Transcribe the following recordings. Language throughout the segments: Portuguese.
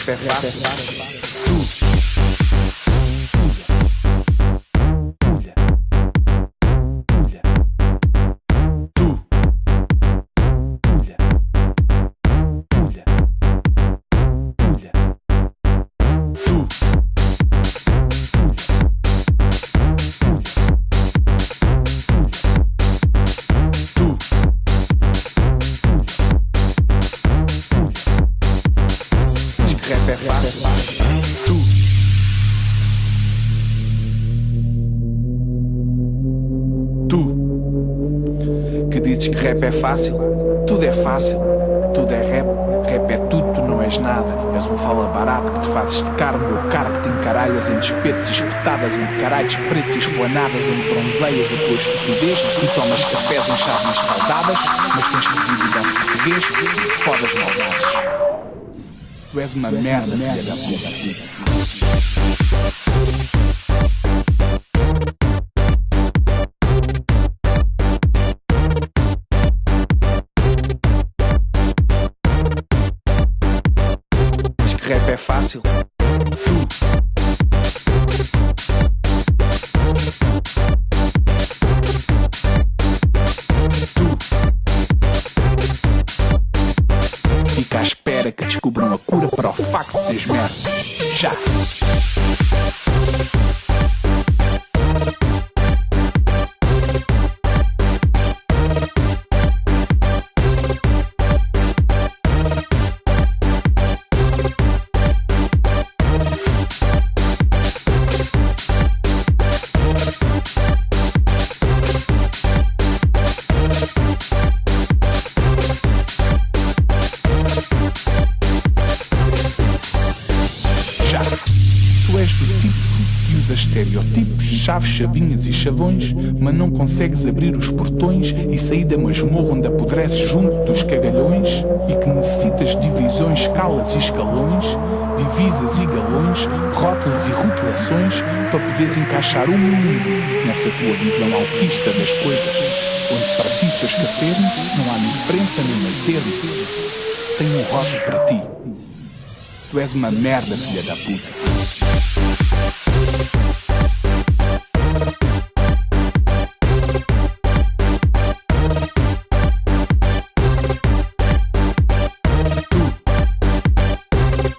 rap é fácil. Rap é fácil. Tu que dizes que rap é fácil, tudo é fácil, tudo é rap. Rap é tudo, tu não és nada. És um fala barato que te faz esticar o meu cara, que te encaralhas em despetos e espetadas, em caralhos pretos e esplanadas, em bronzeias a tua estupidez e tomas cafés em chávenas escaldadas, mas tens que pedir o nosso português e fodas maldadas. Tu és uma merda, filha da puta. Diz que rap é fácil. Fica à espera que descubram a cura para o facto de seres merda. Já! Tu és do tipo que usa estereotipos, chaves, chavinhas e chavões, mas não consegues abrir os portões e sair da masmorra onde apodreces junto dos cagalhões, e que necessitas divisões, escalas e escalões, divisas e galões, rótulos e rotulações, para poderes encaixar o mundo nessa tua visão autista das coisas, onde para ti, seus cafeiros, não há diferença nem meio termo. Tenho um rótulo para ti. Tu és uma merda, filha da puta.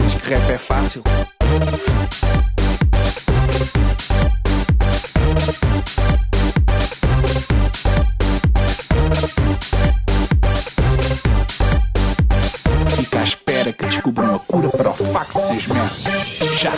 Diz que rap é fácil. Fica à espera que descubram a cura para o facto de seres merda. Já!